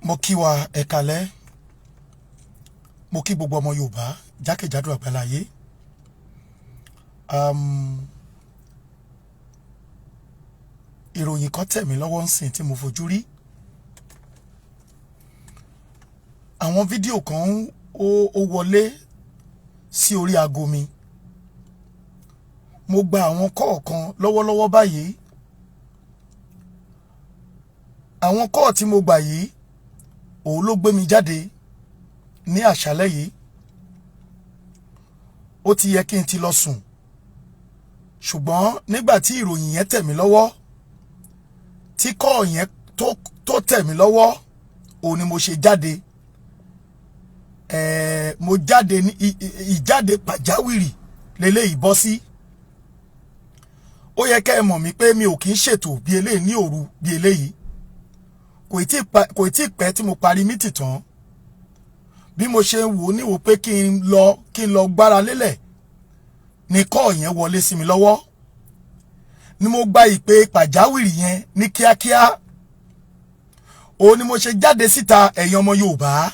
Mo kí wa ẹ káalẹ́, mo kí gbogbo ọmọ Yorùbá jákèjádò àgbáláyé. Ìròyìn kan tẹ̀ mí lọ́wọ́ ńsìn tí mo fojú rí. Àwọn fídíò kan ó wọlé sí orí aago mi. Mo gba àwọn kọ̀ọ̀kan lọ́wọ́lọ́wọ́ báyìí. Àwọn kọ́ọ̀ tí mo gbà yìí òun ló gbé mi jáde ní àṣálẹ́ yìí. Ó ti yẹ kí n ti lọ sùn, ṣùgbọ́n nígbà tí ìròyìn yẹn tẹ̀ mí lọ́wọ́, tí kọ́ọ̀ yẹn tó tẹ̀ mí lọ́wọ́, òun ni mo ṣe jáde. Mo jáde ní ìjáde pàjáwìrì lélẹ́yìí bọ́ sí. Ó yẹ kẹ́ ẹ mọ̀ mí pé mi ò kì í ṣètò bí eléyìí ní òru bí eléyìí. Kò tí pẹ́ tí mo parí mítì tán. Bí mo ṣe ń wò níwò pé kí n lọ gbára lélẹ̀ ní kọ́ọ̀ yẹn wọlé sí mi lọ́wọ́. Ni mo gba ìpè pàjáwìrì yẹn ní kíákíá. Òun ni mo ṣe jáde síta, ẹ̀yin ọmọ Yorùbá.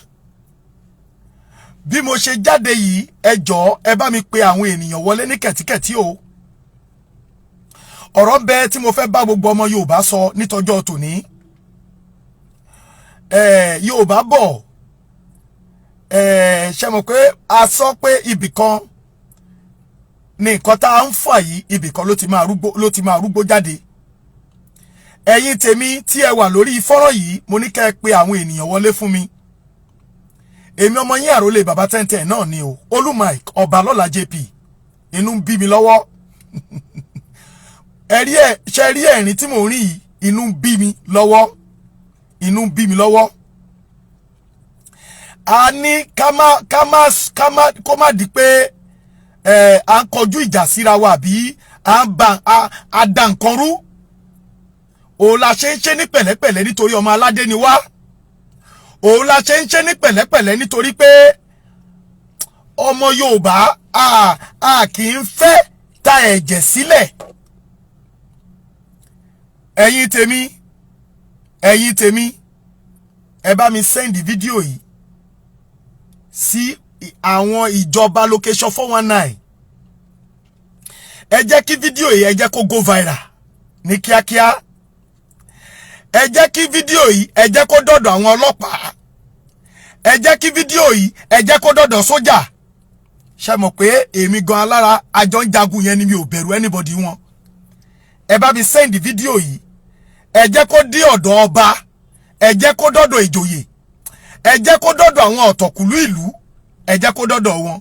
Bí mo ṣe jáde yìí, ẹ jọ̀ọ́ ẹ bá mi pe àwọn ènìyàn wọlé ní kẹ̀tíkẹ̀tí o. Ọ̀rọ̀ bẹ́ẹ̀ tí mo fẹ́ bá gbogbo ọmọ Yorùbá sọ nítọjọ́ tòní. Yorùbá bọ̀, ṣe mọ̀ pé a sọ pé ibìkan ní nǹkan tá à ń fà yìí, ibìkan ló ti máa rúgbó jáde. Ẹ̀yin tèmi tí ẹ wà lórí fọ́nrán yìí, mo ní kẹ́ ẹ pe àwọn ènìyàn wọlé fún mi. Èmi ọmọ yín àrólé bàbá tẹ́ntẹ́ náà ni o, Olú Mike Ọbalọ́lá JP. Inú ń bí mi lọ́wọ́. Ṣe rí ẹ̀rín tí mò ń rí yìí, inú ń bí mi lọ́wọ́. Inú ń bí mi lọ́wọ́. A ní kó má di pé à ń kọjú ìjà síra wa àbí à dà nǹkan rú. Òun la ṣe ń ṣe ní pẹ̀lẹ́pẹ̀lẹ́ nítorí ọmọ aládé ni wá. Òun la ṣe ń ṣe ní pẹ̀lẹ́pẹ̀lẹ́ nítorí pé ọmọ Yorùbá a kì í fẹ́ ta ẹ̀jẹ̀ sílẹ̀. Ẹ̀yin tèmi, ẹ bá mi send fídíò yìí sí àwọn ìjọba location 419. Ẹ jẹ́ kí fídíò yìí ẹ jẹ́ kó go viral ní kíákíá. Ẹ jẹ́ kí fídíò yìí ẹ jẹ́ kó dọ̀dọ̀ àwọn ọlọ́pàá. Ẹ jẹ́ kí fídíò yìí ẹ jẹ́ kó dọ̀dọ̀ sójà. Ṣé mọ̀ pé èmi gan alára àjọ ń jagun yẹn ni mi ò bẹ̀rù anybody wọn. Ẹ bá mi send fídíò yìí. Ẹ jẹ́ kó dé ọ̀dọ̀ ọba. Ẹ jẹ́ kó dọ̀dọ̀ ìjòyè. Ẹ jẹ́ kó dọ̀dọ̀ àwọn ọ̀tọ̀kùlú ìlú. Ẹ jẹ́ kó dọ̀dọ̀ wọn.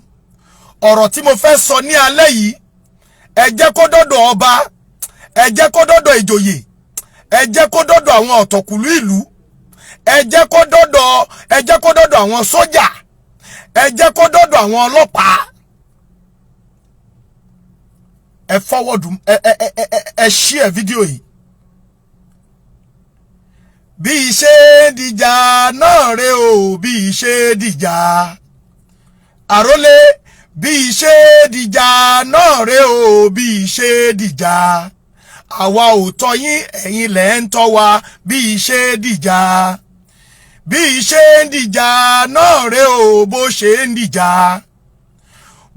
Ọ̀rọ̀ tí mo fẹ́ sọ ní alẹ́ yìí, ẹ jẹ́ kó dọ̀dọ̀ ọba. Ẹ jẹ́ kó dọ̀dọ̀ ìjòyè. Ẹ jẹ́ kó dọ̀dọ̀ àwọn ọ̀tọ̀kùlú ìlú. Ẹ jẹ́ kó dọ̀dọ̀ àwọn sójà. Ẹ jẹ́ kó dọ̀dọ̀ àwọn ọlọ́pàá. Ẹ forward, ẹ share fídíò yìí. Bí iṣẹ́ dìjà náà rè o, bí iṣẹ́ dìjà. Àrólé, bí iṣẹ́ dìjà náà rè o, bí iṣẹ́ dìjà. Àwa ò tọ́ yín, ẹ̀yin lẹ̀ ń tọ́ wa, bí iṣẹ́ dìjà. Bí iṣẹ́ dìjà náà rè o, bó ṣe ń dìjà.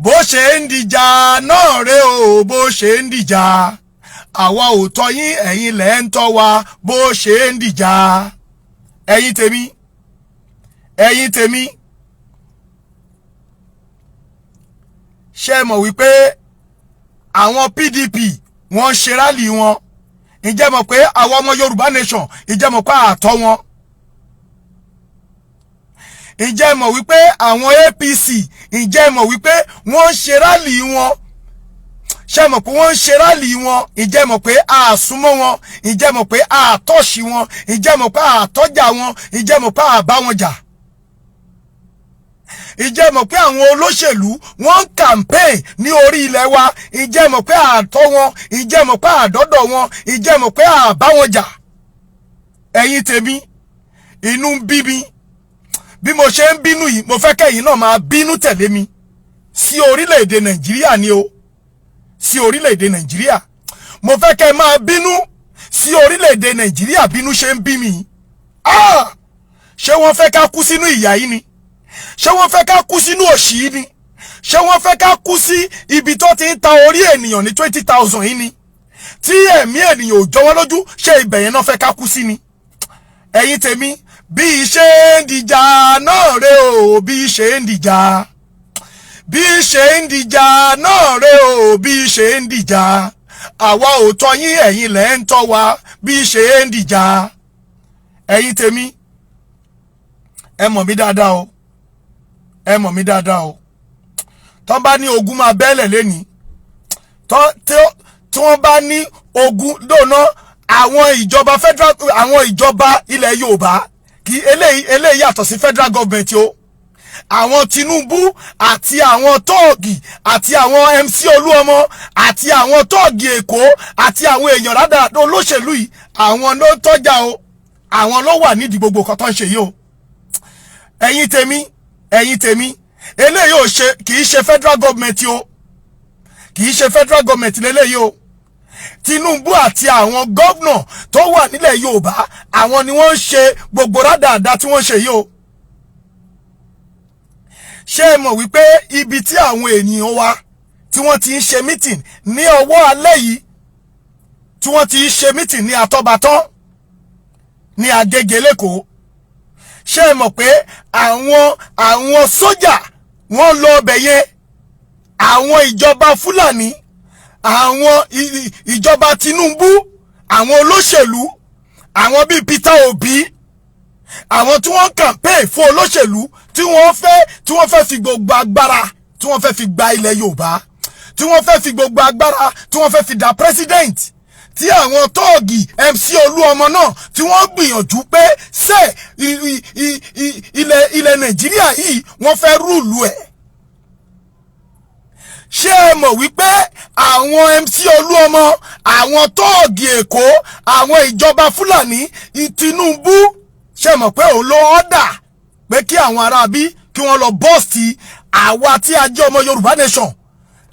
Bó ṣe ń dìjà náà rè o, bó ṣe ń dìjà. Àwa ò tọ́ yín, ẹ̀yin lẹ̀ ń tọ́ wa, bó ṣe ń dìjà. Ẹ̀yin tèmi, ṣé mọ̀ wípé àwọn PDP wọ́n ṣe rálì wọn? Ǹjẹ́ mọ̀ pé àwọn ọmọ Yorùbá nation, ǹjẹ́ mọ̀ pé àtọ́ wọn? Ǹjẹ́ mọ̀ wípé àwọn APC, ǹjẹ́ mọ̀ wípé wọ́n ṣe rálì wọn? Ṣé mọ̀ pé wọ́n ń ṣe rálì wọn? Ǹjẹ́ mọ̀ pé a súnmọ́ wọn? Ǹjẹ́ mọ̀ pé a tọ́ṣì wọn? Ǹjẹ́ mọ̀ pé a tọ́jà wọn? Ǹjẹ́ mọ̀ pé a bá wọn jà? Ǹjẹ́ mọ̀ pé àwọn olóṣèlú wọ́n ń campaign ní orí ilẹ̀ wa? Ǹjẹ́ mọ̀ pé a tọ́ wọn? Ǹjẹ́ mọ̀ pé a dọ́dọ̀ wọn? Ǹjẹ́ mọ̀ pé a bá wọn jà? Ẹ̀yin tèmi, inú ń bí mi. Bí mo ṣe ń bínú yìí, mo fẹ́ kẹ́yin náà máa bínú tẹ̀lé mi. Sí orílẹ̀-èdè Nàìjíríà ni o. Sí orílẹ̀-èdè Nàìjíríà. Mo fẹ́ kẹ́ máa bínú sí orílẹ̀-èdè Nàìjíríà bínú ṣe ń bí mi. ṣé wọ́n fẹ́ ká kú sínú ìyà yìí ni? Ṣé wọ́n fẹ́ ká kú sínú òṣì yìí ni? Ṣé wọ́n fẹ́ ká kú sí ibi tó ti ń ta orí ènìyàn ní 20,000 yìí ni? Tí ẹ̀mí ènìyàn ò jọ wọ́n lójú, ṣé ibẹ̀ yẹn náà fẹ́ ká kú sí ni? Ẹ̀yin tèmi, bí ṣe ń dìjà náà rè o, bí ṣe ń dìjà. Bí ṣe ń dìjà náà rè o, bí ṣe ń dìjà. Àwa ò tọ́ yín, ẹ̀yin lẹ ń tọ́ wa, bí ṣe ń dìjà. Ẹ̀yin tèmi, ẹ mọ̀ mí dáadáa o. Ẹ mọ̀ mí dáadáa o. Tọ́n bá ní ogun máa bẹ́lẹ̀ lẹ́ni. Tí wọ́n bá ní ogun dóná àwọn ìjọba federal, àwọn ìjọba ilẹ̀ Yorùbá, kí eléyìí yàtọ̀ sí federal government o. Àwọn Tinubu àti àwọn tóògì àti àwọn MC Olúọmọ àti àwọn tóògì Èkó àti àwọn èèyàn rádàrádà olóṣèlú yìí, àwọn ló tọ́jà o. Àwọn ló wà nídìí gbogbo nǹkan tó ń ṣe yìí o. Ẹ̀yin tèmi, eléyìí ò ṣe, kì í ṣe federal government o. Kì í ṣe federal government lélẹ́yìí o. Tinubu àti àwọn gọ́vnà tó wà nílẹ̀ Yorùbá, àwọn ni wọ́n ń ṣe gbogbo rádàrádà tí wọ́n ṣe yìí o. Ṣé ẹ mọ̀ wípé ibi tí àwọn ènìyàn wa tí wọ́n ti ń ṣe meeting ní ọwọ́ alẹ́ yìí, tí wọ́n ti ń ṣe meeting ní Atọ́bátán ní Agége l'Ékòó, ṣé ẹ mọ̀ pé àwọn sójà wọ́n lọ ọbẹ̀ yẹn, àwọn ìjọba Fúlàní, àwọn ìjọba Tinubu, àwọn olóṣèlú, àwọn bíi Peter Obi, àwọn tí wọ́n campaign fún olóṣèlú tí wọ́n fẹ́ fi gbogbo agbára tí wọ́n fẹ́ fi gba ilẹ̀ Yorùbá, tí wọ́n fẹ́ fi gbogbo agbára tí wọ́n fẹ́ fi dá president, tí àwọn tóògì MC Olúọmọ náà tí wọ́n gbìyànjú pé ṣé ilẹ̀ Nàìjíríà yìí wọ́n fẹ́ rúùlù ẹ̀. Ṣé ẹ mọ̀ wípé àwọn MC Olúọmọ, àwọn tóògì Èkó, àwọn ìjọba Fúlàní, Tinubu, ṣé ẹ mọ̀ pé òun ló ọ́dà pé kí àwọn aráabí kí wọ́n lọ bọ́ọ̀sì àwa tí a jẹ́ ọmọ Yorùbá nation.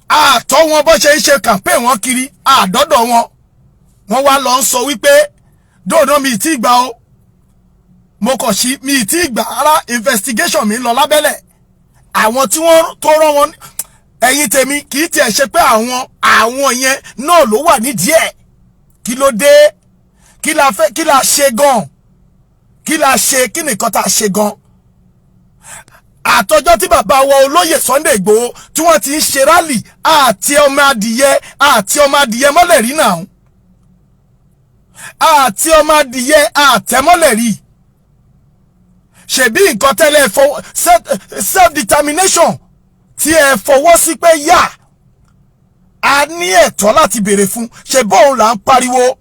Àtọ́ wọn bó ṣe ń ṣe campaign wọn kiri, àdọ́dọ̀ wọn. Wọ́n wá lọ ń sọ wípé dóòdó mi ti gbà o. Mo kàn sí mi ti gbà ara investigation mi lọ lábẹ́lẹ̀. Àwọn tí wọ́n tó rán wọn, ẹ̀yin tèmi, kì í tiẹ̀ ṣe pé àwọn yẹn náà ló wà nídìí ẹ̀. Kí ló dé? Kí la ṣe gan? Kí la ṣe? Kí nìkan tá a ṣe gan? Àtọjọ́ tí bàbá wa olóyè Sunday Igboho tí wọ́n ti ń ṣe rally àti ọmọ adìyẹ mọ́lẹ̀ rí náà. Àti ọmọ adìyẹ àtẹmọ́lẹ̀ rí. Ṣebí nǹkan tẹ́lẹ̀ self determination tí ẹ fọwọ́ sí pé yá a ní ẹ̀tọ́ láti béèrè fún, ṣe bóun là ń pariwo.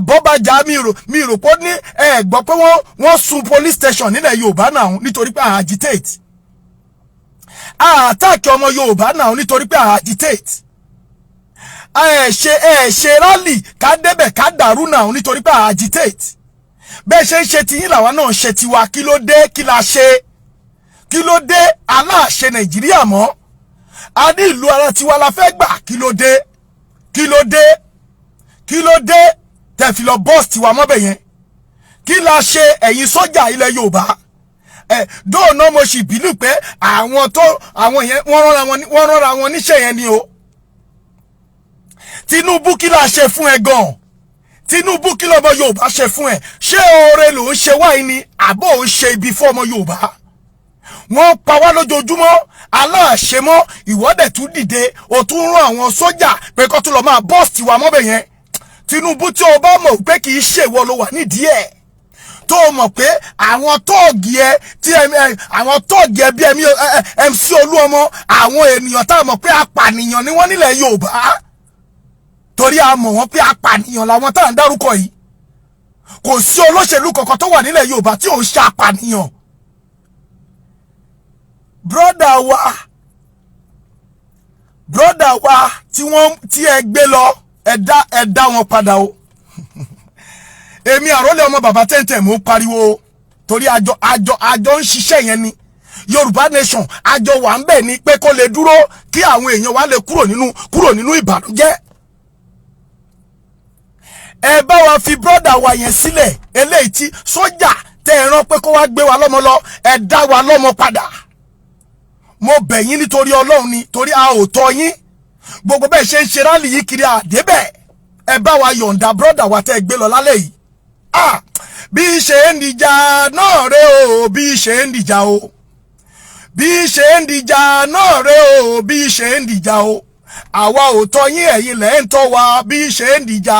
Bọ́bàjà mi rò pé ní gbọ́ pé wọ́n sun police station nílẹ̀ Yorùbá náà nítorí pé agitate. Attack ọmọ Yorùbá náà nítorí pé agitate. Ṣe rally ká débẹ̀ ká dàrú náà nítorí pé agitate. Bẹ́ẹ̀ ṣe ń ṣe tiyín làwa náà ṣe tiwa. Kí ló dé? Kí la ṣe? Kí ló dé? Aláàṣẹ Nàìjíríà mọ́. A ní ìlú ara tiwa la fẹ́ gbà. Kí ló dé? Kí ló dé? Kí ló dé? Tẹ́ fi lọ boss tiwa mọ́bẹ̀ yẹn. Kí la ṣe ẹ̀yin sójà ilẹ̀ Yorùbá? Dóònà mo sì bínú pé àwọn yẹn wọ́n rọra wọn níṣẹ́ yẹn ni o. Tinubu kí la ṣe fún ẹ gan? Tinubu kí lọ́mọ Yorùbá ṣe fún ẹ? Ṣé oore ló ń ṣe wáyé ni àbó ń ṣe ibi fún ọmọ Yorùbá? Wọ́n pa wá lójoojúmọ́, aláàṣemọ́, ìwọ́dẹ̀ tún dìde, ó tún rán àwọn sójà pé kó tún lọ máa boss tiwa mọ́bẹ̀ yẹn. Tinubu tí o bá mọ̀ pé kì í ṣe ìwọ ló wà nídìí ẹ̀, tó mọ̀ pé àwọn tóògì ẹ bí MC Olúọmọ, àwọn ènìyàn tá a mọ̀ pé apànìyàn ni wọ́n nílẹ̀ Yorùbá, torí a mọ̀ wọ́n pé apànìyàn làwọn tá à ń dárúkọ yìí. Kò sí olóṣèlú kankan tó wà nílẹ̀ Yorùbá tí ò ń ṣe apànìyàn. Brother wa tí ẹ gbé lọ, ẹ dá wọn padà o. Èmi àrólé ọmọ bàbá tẹ́ntẹ́ mo pariwo torí àjọ ń ṣiṣẹ́ yẹn ni. Yorùbá nation àjọ wà ń bẹ̀ ni pé kó lè dúró kí àwọn èèyàn wa lè kúrò nínú ìbànújẹ́. Ẹ bá wa fi brother wa yẹn sílẹ̀, eléyìí tí sójà tẹ́ ẹ rán pé kó wá gbé wa lọ́mọ lọ, ẹ dá wa lọ́mọ padà. Mo bẹ̀ yín nítorí Ọlọ́run ni, torí a ò tọ́ yín. Gbogbo bẹ́ẹ̀ ṣe ń ṣe rálì yìí kiri àdébẹ̀. Ẹ bá wa yọ̀ǹda brọ́dà wa tẹ́ ẹ gbé lọ lálẹ́ yìí. Bí ṣe ń dìjà náà rè o, bí ṣe ń dìjà o. Bí ṣe ń dìjà náà rè o, bí ṣe ń dìjà o. Àwa ò tọ́ yín, ẹ̀yin lẹ́ ń tọ́ wa, bí ṣe ń dìjà.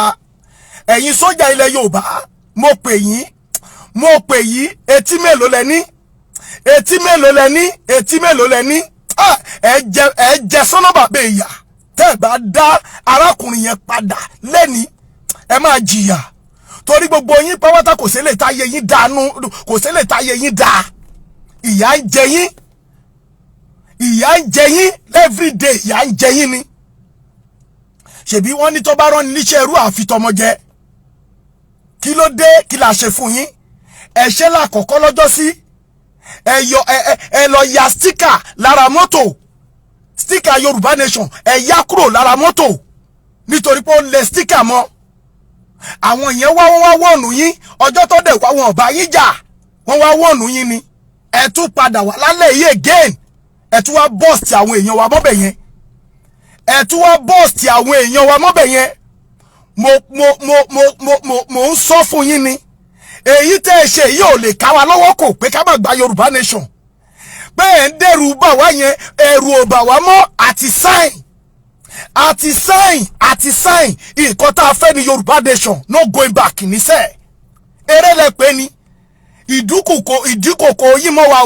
Ẹ̀yin sójà ilẹ̀ Yorùbá, mo pè yín, etí mélòó lẹ ní? Etí mélòó lẹ ní? Etí mélòó lẹ ní? Ẹ jẹ sọ́nà bàbá ìyà. Tẹ́ bá dá arákùnrin yẹn padà lẹ́ni, ẹ máa jìyà. Torí gbogbo yín pàwátà kò ṣẹlẹ̀ táyé yín dánú, kò ṣẹlẹ̀ táyé yín dá. Ìyà ń jẹ yín. Ìyà ń jẹ yín every day, ìyà ń jẹ yín ni. Ṣebí wọ́n ní tó bá rán ni níṣẹ́ ẹrú àfitọmọ jẹ. Kí ló dé? Kí la ṣe fún yín? Ẹ̀ṣẹ̀ la kọ́kọ́ lọ́jọ́ sí. Ẹ lọ ya sticker lára mọ́tò. Sticker Yorùbá Nation, ẹ yá kúrò lára mọ́tò. Nítorí pé ó lẹ̀ sticker mọ́. Àwọn yẹn wọ́n wá wọ̀nù yín. Ọjọ́ tó dẹ̀ wá wọn ọ̀bá yín jà. Wọ́n wá wọ̀nù yín ni. Ẹ tún padà wá lálẹ́ yìí again. Ẹ tún wá bust àwọn èèyàn wa mọ́bẹ̀ yẹn. Ẹ tún wá bust àwọn èèyàn wa mọ́bẹ̀ yẹn. Mo ń sọ fún yín ni. Èyí tẹ́ ẹ ṣe yìí ò lè ká wa lọ́wọ́ kò pé ká má gba Yorùbá Nation. Pé ẹ̀ ń dẹ́rù bà wá yẹn, ẹ̀rù ò bà wá mọ́, àti sign. Nǹkan tá a fẹ́ ni Yorùbá Nation, no going back níṣẹ́. Eré lẹ pé ni. Ìdúkòkò yín mọ́ wa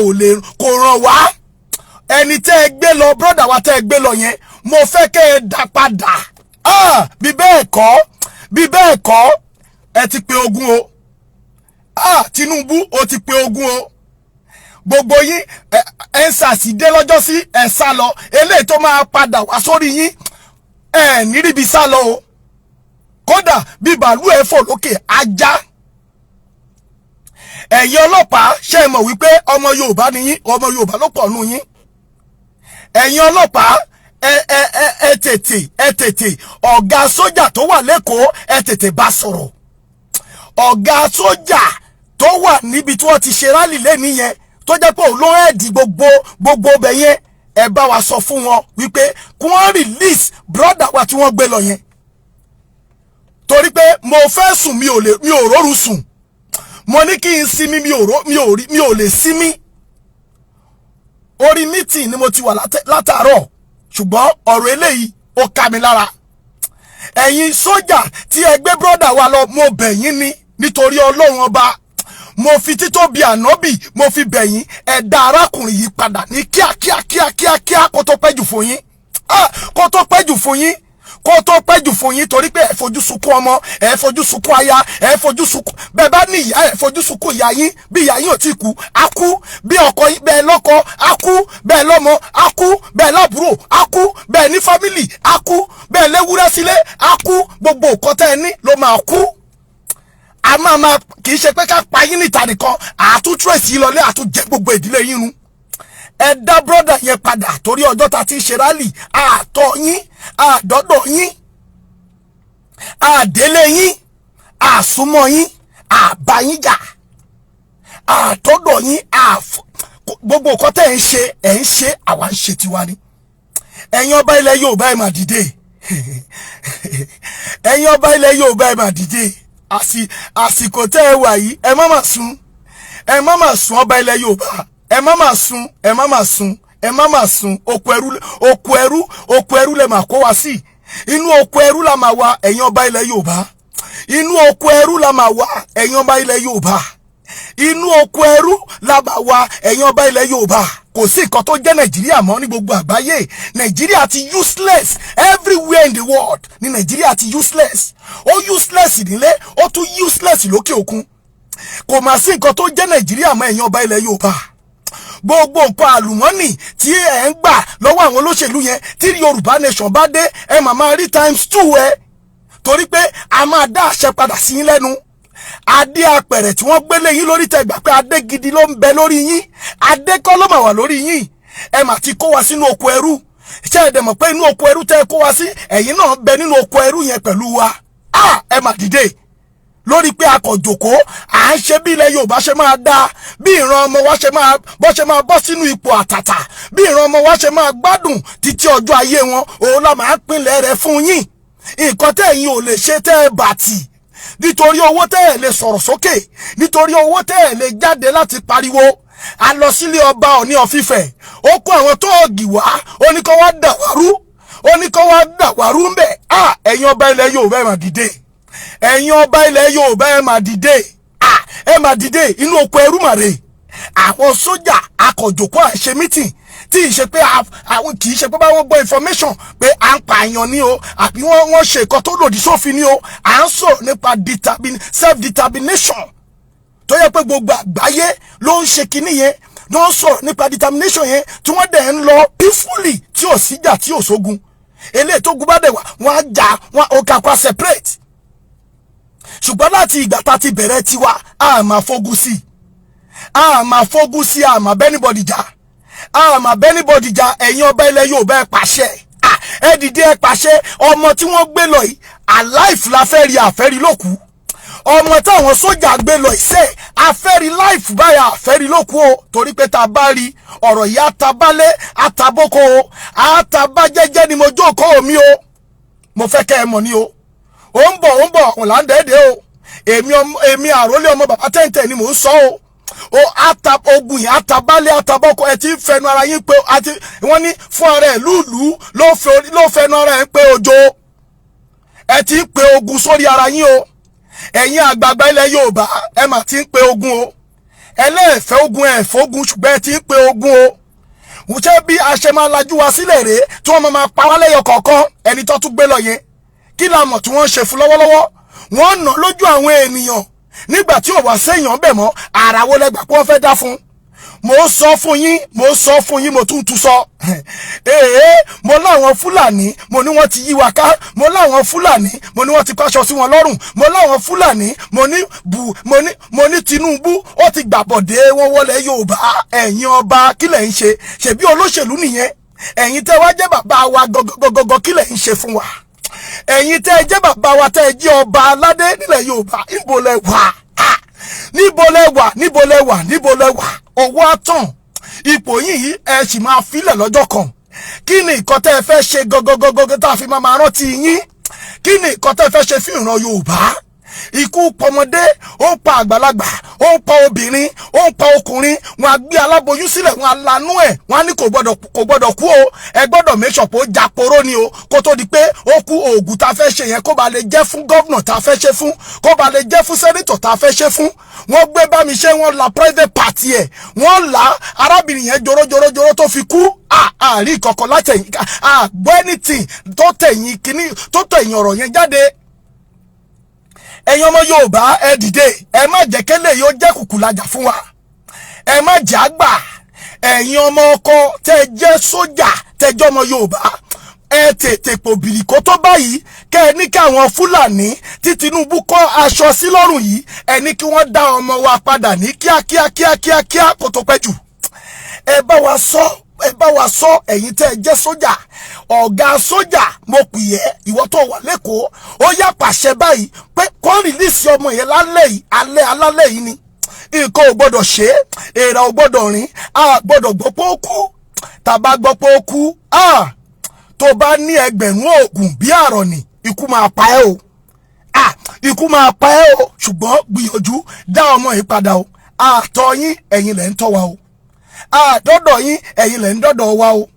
kò ràn wá. Ẹni tẹ́ ẹ gbé lọ, brọ́dà wa tẹ́ ẹ gbé lọ yẹn, mo fẹ́ kẹ́ ẹ dá padà. Bí bẹ́ẹ̀ kọ́, ẹ ti pé ogun o. Tinubu ó ti pé ogun o. Gbogbo yín ẹ ń sàsídé lọ́jọ́ sí ẹ sá lọ. Eléyìí tó máa padà wá sórí yín, ẹ níríbi sá lọ o. Kódà bí bàálù ẹ fò lókè ajá. Ẹ̀yin ọlọ́pàá ṣe mọ̀ wípé ọmọ Yorùbá ni yín, ọmọ Yorùbá ló pọ̀ nù yín. Ẹ̀yin ọlọ́pàá ẹ tètè ọ̀gá sójà tó wà lẹ́kọ̀ọ́ ẹ tètè bá sọ̀rọ̀. Ọ̀gá sójà tó wà níbi tí wọ́n ti ṣe rálì lẹ́ni yẹn, tó jẹ́ pé òun ló ẹ̀dì gbogbo ọbẹ̀ yẹn, ẹ bá wa sọ fún wọn wípé kí wọ́n release brother wa tí wọ́n gbé lọ yẹn. Torí pé mo fẹ́ sùn, mi ò rórun sùn. Mo ní kí n sinmi, mi ò lè sinmi. Orí meeting ni mo ti wà látàárọ̀, ṣùgbọ́n ọ̀rọ̀ eléyìí ó ká mi lára. Ẹ̀yin sójà tí ẹ gbé brother wa lọ, mo bẹ̀ yín ni, nítorí Ọlọ́run ọba. Mo fi títóbi ànábì, mo fi bẹ̀ yín, ẹ dá arákùnrin yìí padà ní kíákíá kó tó pẹ́jù fún yín. Kó tó pẹ́jù fún yín, torí pé ẹ fojú sunkún ọmọ, ẹ fojú sunkún aya, ẹ fojú sunkún, bẹ́ẹ̀ bá ní ìyá, ẹ fojú sunkún ìyá yín. Bí ìyá yín ò tí kú, á kú. Bí ọkọ yín bẹ́ẹ̀ lọ́kọ, á kú. Bẹ́ẹ̀ lọ́mọ, á kú. Bẹ́ẹ̀ lábúrò, á kú. Bẹ́ẹ̀ ní fámìlì, á kú. Bẹ́ẹ̀ léwúrẹ́ sílé, á kú. Gbogbo nǹkan tẹ́ ẹ ní ló máa kú. A máa kì í ṣe pé ká pa yín níta nìkan, àtúntò èsì lọlé, àtúnjẹ gbogbo ìdílé yín run. Ẹ dá brọ́dà yẹn padà, torí ọjọ́ ta ti ṣe rálì, àtọ̀ yín, àdọ́dọ̀ yín, àdélé yín, àsúnmọ́ yín, àbá yín jà, àtọ́dọ̀ yín, gbogbo nǹkan tẹ́ ẹ̀ ń ṣe, àwa ń ṣe tiwa ni. Ẹ̀yin ọba ilẹ̀ Yorùbá ẹ máa dìde. Ẹ̀yin ọba ilẹ̀ Yorùbá ẹ máa dìde. Àsìkò tẹ́ ẹ wà yìí, ẹ má mà sùn. Ẹ má mà sùn ọba ilẹ̀ Yorùbá. Ẹ má mà sùn, ẹ má mà sùn, ẹ má mà sùn. Oko ẹrú lẹ máa kó wa sí. Inú oko ẹrú la máa wà, ẹ̀yin ọba ilẹ̀ Yorùbá. Inú oko ẹrú la máa wà, ẹ̀yin ọba ilẹ̀ Yorùbá. Inú oko ẹrú la máa wà, ẹ̀yin ọba ilẹ̀ Yorùbá. Kò sí nǹkan tó jẹ́ Nàìjíríà mọ́ ní gbogbo àgbáyé. Nàìjíríà ti useless everywhere in the world. Ní Nàìjíríà ti useless. Ó useless nílé, ó tún useless lókè òkun. Kò mà sí nǹkan tó jẹ́ Nàìjíríà mọ́, ẹ̀yin ọba ilẹ̀ Yorùbá. Gbogbo nǹkan àlùmọ́nì tí ẹ ń gbà lọ́wọ́ àwọn olóṣèlú yẹn, tí Yorùbá Nation bá dé, ẹ máa rí ×2 ẹ. Torí pé a máa dá àṣẹ padà sí yín lẹ́nu. Adé apẹ̀rẹ̀ tí wọ́n gbélé yín lórí tẹ́ gbà pé adé gidi ló ń bẹ lórí yín. Adé kọ́ ló máa wà lórí yín. Ẹ mà ti kó wa sínú oko ẹrú. Ṣé ẹ dẹ̀ mọ̀ pé inú oko ẹrú tẹ́ kó wa sí, ẹ̀yin náà bẹ nínú oko ẹrú yẹn pẹ̀lú wa. Ẹ mà dìde. lórí pé akọ̀jòkó à ń ṣe bí ilẹ̀ Yorùbá ṣe máa dá, bí ìran ọmọ wa ṣe máa bọ́ sínú ipò àtàtà, bí ìran ọmọ wa ṣe máa gbádùn títí ọjọ́ ayé wọn, òun la máa ń pinlẹ̀ rẹ̀ fún yín. Nǹkan tẹ́yin ò lè ṣe tẹ́ ẹ bàtì nítorí owó tẹ́ ẹ lè sọ̀rọ̀ sókè, nítorí owó tẹ́ ẹ lè jáde láti pariwo. A lọ sílé ọba Ọọ̀ni of Ifẹ̀, ó kó àwọn tóògì wá, ó ní kó wá dàwárú ń bẹ̀. Ẹ̀yin ọba ilẹ̀ Yorùbá ẹ máa dìde, ẹ̀yin ọba ilẹ̀ Yorùbá ẹ máa dìde, ẹ máa dìde. Inú oko ẹrú màrè, àwọn sójà akọ̀jòkó àṣẹ mítìn tí ìṣe pé àwọn kì í ṣe pé báwọn gbọ́ information pé à ń pààyàn ní o, àbí wọ́n ṣe nǹkan tó lòdì sófin ní o. À ń sọ̀rọ̀ nípa self determination tó yẹ pé gbogbo àgbáyé ló ń ṣe kinní yẹn, ló ń sọ̀rọ̀ nípa determination yẹn tí wọ́n dẹ̀ ń lọ peacefully tí ò síjà tí ò sógun. Eléyìí tó gun bá dẹ̀ wá wọ́n á jà, wọ́n ó kakọ́ separate. Ṣùgbọ́n láti ìgbà tá ti bẹ̀rẹ̀ tiwa a máa fogun sí, a máa bẹ́nibọ̀dì jà, a máa bẹ́nibọ̀dì jà. Ẹ̀yin ọba ilẹ̀ Yorùbá ẹ pàṣẹ, ẹ dìde ẹ pàṣẹ. Ọmọ tí wọ́n gbé lọ yìí alive la fẹ́ rí, àfẹ́rí lókù. Ọmọ táwọn sójà gbé lọ ìṣe àfẹ́rí life báyà àfẹ́rí lókù o, torí pé tá bá rí ọ̀rọ̀ yìí àtàbálẹ̀ àtàbókò o, àtàbájẹ́jẹ́ ni mo jókòó mi o. Mo fẹ́ kẹ́ ẹ mọ̀ ní o. Ó ń bọ̀ ọ̀là ń dẹ́ẹ̀dẹ́ o. Èmi àrólé ọmọ bàbá tẹ́ǹtẹ́ ni mò ń sọ o. Ogun yìí àtàbálẹ̀ àtàbókò ẹ ti ń fẹnu ara yín pé wọ́n ní fún ara ẹ̀ lúùlú ló fẹnu ara ẹ̀ pé ojo. Ẹ ti ń pe ogun sórí ara yín o. Ẹ̀yin àgbààgbà ilẹ̀ Yorùbá ẹ mà ti ń pe ogun o. Ẹlẹ́ẹ̀fẹ́ ogun ẹ̀fọ́ ogun ṣùgbọ́n ẹ ti ń pe ogun o. Wùṣẹ́ bí a ṣe máa lajú wa sílẹ̀ rèé tí wọ́n máa pa wá lẹ́yọ kọ̀ọ̀kan. Ẹni tó tún gbé lọ yẹn kí la mọ̀ tí wọ́n ń ṣe fún lọ́wọ́lọ́wọ́. Wọ́n nà lójú àwọn ènìyàn nígbà tí ò wá séèyàn bẹ̀ mọ́. Ara wo lẹ́gbà pé wọ́n fẹ́ dá fún. Mo sọ fún yín, mo tún sọ. Mo láwọn Fúlàní mo ní wọ́n ti yí wa ká, mo láwọn Fúlàní mo ní wọ́n ti kọ́ṣọ sí wọn lọ́rùn, mo láwọn Fúlàní mo ní Tinubu ó ti gbàbọ̀dé wọn wọlé Yorùbá. Ẹ̀yin ọba kí lẹ̀ ń ṣe? Ṣebí olóṣèlú nìyẹn. Ẹ̀yin tẹ́ wá jẹ́ bàbá wa gọgọgọgọ kí lẹ̀ ń ṣe fún wa? Ẹ̀yin tẹ́ jẹ́ bàbá wa tẹ́ jẹ́ ọba aládé nílẹ̀ Yorùbá, níbo lẹ wà? Níbo lẹ wà? Owó àtàn ipò yìí ẹ sì máa filẹ̀ lọ́jọ́ kan. Kí ni nǹkan tẹ́ fẹ́ ṣe gọgọgọgọ tá a fi máa rántí yín? Kí ni nǹkan tẹ́ fẹ́ ṣe fún ìran Yorùbá? Ikú pọmọdé, ó ń pa àgbàlagbà, ó ń pa obìnrin, ó ń pa ọkùnrin. Wọ́n á gbé aláboyún sílẹ̀, wọ́n á lanú ẹ̀, wọ́n á ní kò gbọ́dọ̀ kú o. Ẹ gbọ́dọ̀ make sure pé ó jàporó ni o, kó tó di pé ó kú. Oògùn tá fẹ́ ṣe yẹn kó ba lè jẹ́ fún gọ́vnà tá fẹ́ ṣe fún, kó ba lè jẹ́ fún sẹ́nítọ̀ tá fẹ́ ṣe fún. Wọ́n gbé bá mi ṣe, wọ́n la private party ẹ̀, wọ́n la arábìnrin yẹn jorojorojoro tó fi kú. Àárí kọ̀ọ̀kan látẹ̀yìn, àgbọ́ anything tó tẹ̀yìn ọ̀rọ̀ yẹn jáde. Ẹ̀yin ọmọ Yorùbá ẹ dìde, ẹ má jẹ́ kélé yóò jẹ́ kùkù lajà fún wa, ẹ má jẹ́ àgbà. Ẹ̀yin ọmọ ọkọ tẹ́ jẹ́ sójà tẹ́ jẹ́ ọmọ Yorùbá, ẹ tètè pòbìrì kó tó báyìí. Kẹ́ ẹ ní kí àwọn Fúlàní tí Tinubu kọ́ aṣọ sí lọ́rùn yìí, ẹ ní kí wọ́n dá ọmọ wa padà ní kíákíá kó tó pẹ́ jù. Ẹ bá wa sọ ẹ̀yin tẹ́ jẹ́ sójà, ọ̀gá sójà mo pè ẹ́, ìwọ tó wà lẹ́kọ̀ọ́, ó yá pàṣẹ báyìí pé kó rìlíìsì ọmọ yẹn lálẹ́ yìí, alálẹ́ yìí ni. Nǹkan ò gbọ́dọ̀ ṣe, èèrà ò gbọ́dọ̀ rìn, a gbọ́dọ̀ gbọ́ pé ó kú. Tàbá gbọ́ pé ó kú, tó bá ní ẹgbẹ̀rún oògùn bí àrọ̀ ni, ikú máa pa ẹ́ o. Ikú máa pa ẹ́ o, ṣùgbọ́n gbìyànjú dá ọmọ yìí padà o. Àtọ̀ yín ẹ̀yin lẹ̀ ń tọ́ wa o. Àdọ́dọ̀ yín ẹ̀yin lẹ̀ ń dọ́dọ̀ wa o.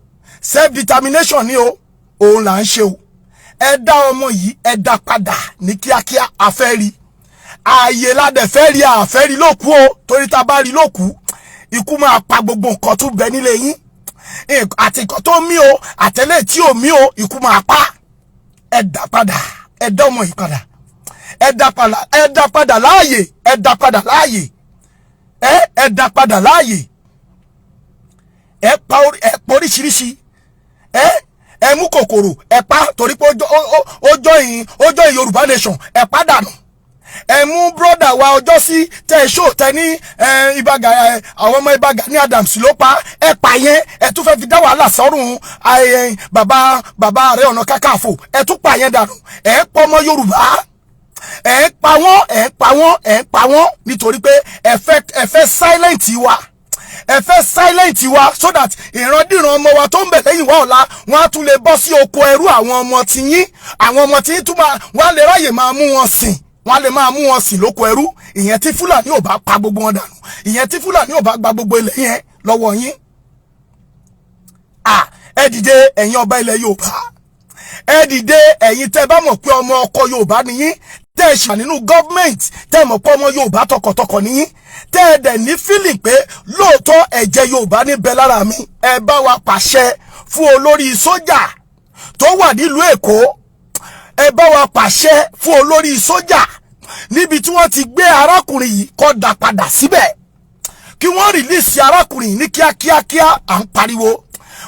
Self determination ni o, òun là ń ṣe o. Ẹ dá ọmọ yìí, ẹ dá padà ní kíákíá. Àfẹ́rí ààyè ládẹ̀ fẹ́ rí, àfẹ́rí lókù o, torí tá bá rí lókù ikú máa pa gbogbo nǹkan tó bẹ nílé yín. Àti nǹkan tó mí o, àtẹ́lẹ̀ tí ò mí o, ikú máa pa. Ẹ dá padà, ẹ dá ọmọ yìí padà, ẹ dá padà láàyè, ẹ dá padà láàyè, ẹ dá padà láàyè. Ẹ pa oríṣiríṣi, ẹ mú kòkòrò ẹ pa torí pé ó join Yorùbá nation, ẹ pa dànù. Ẹ mú brother wa ọjọ́ sí tẹ́ show tẹ́ ní Ìbàgà, àwọn ọmọ Ìbàgà ní Adams ló pa, ẹ pa yẹn, ẹ tún fẹ́ fi dá wàhálà sọ́rùn bàbá Ààrẹ Ọ̀nà Kakanfò, ẹ tún pa yẹn dànù. Ẹ pọ̀ ọmọ Yorùbá, ẹ pa wọ́n nítorí pé ẹ fẹ́ silent wa, ẹ fẹ́ silent wa so that ìrandíran ọmọ wa tó ń bẹ lẹ́yìn wa ọ̀la wọ́n á tún lè bọ́ sí oko ẹrú àwọn ọmọ tiyín tún máa wọ́n lè ráyè máa mú wọn sìn, wọ́n lè máa mú wọn sìn lóko ẹrú. Ìyẹn tí Fúlàní ò bá pa gbogbo wọn dànù, ìyẹn tí Fúlàní ò bá gba gbogbo ilẹ̀ yẹn lọ́wọ́ yín. Ẹ dìde ẹ̀yin ọba ilẹ̀ Yorùbá, ẹ dìde ẹ̀yin tẹ́ bá mọ̀ pé ọmọ ọkọ Yorùbá ni yín, tẹ́ ṣà nínú government, tẹ́ mọ̀ pé ọmọ Yorùbá tọkọtọkọ ni yín, tẹ́ dẹ̀ ní feeling pé lóòótọ́ ẹ̀jẹ̀ Yorùbá ní bẹ lára mi. Ẹ bá wa pàṣẹ fún olórí sójà tó wà nílùú Èkó, ẹ bá wa pàṣẹ fún olórí sójà níbi tí wọ́n ti gbé arákùnrin yìí kó dá padà síbẹ̀, kí wọ́n release arákùnrin ní kíákíá. À ń pariwo,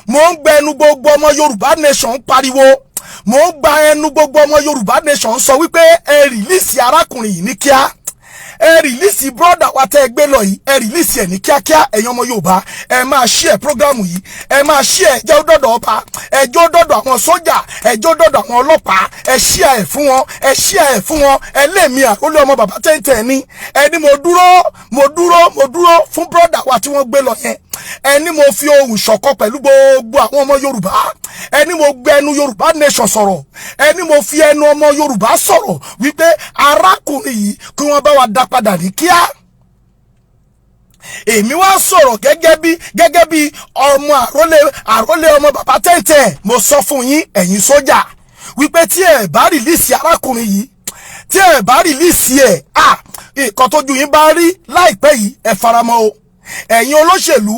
mo ń gba ẹnu gbogbo ọmọ Yorùbá nation pariwo, mo ń gba ẹnu gbogbo ọmọ Yorùbá nation sọ wípé ẹ release arákùnrin yìí ní kíá, ẹ release brother wa tẹ́ gbé lọ yìí, ẹ release ẹ ní kíákíá. Ẹ̀yin ọmọ Yorùbá, ẹ máa share program yìí, ẹ máa share, ẹjẹ́ òdòdó ọba, ẹjẹ́ òdòdó àwọn sójà, ẹjẹ́ òdòdó àwọn ọlọ́pàá, ẹ share ẹ fún wọn, ẹ share ẹ fún wọn. Ẹlẹ́mìí àrólé ọmọ bàbá tẹ́ntẹ́ ní ẹni mo dúró fún brother wa tí wọ́n gbé lọ yẹn, ẹni mo fi ohùn ṣọ̀kan pẹ̀lú gbogbo àwọn ọmọ Yorùbá, ẹni mo gbé ẹnu Yorùbá nation sọ̀rọ̀, ẹni mo fi ẹnu ọmọ Yorùbá sọ̀rọ̀ wípé arákùnrin yìí kí wọ́n bá wa dá padà ní kíá. Èmi wá sọ̀rọ̀ gẹ́gẹ́ bí ọmọ àrólé ọmọ bàbá tẹ́ntẹ́. Mo sọ fún yín ẹ̀yin sójà wípé tí ẹ bá rìlíìsì arákùnrin yìí, tí ẹ bá rìlíìsì ẹ̀, nǹkan tójú yín bá rí láìpẹ́ yìí ẹ faramọ́ o. Ẹ̀yin olóṣèlú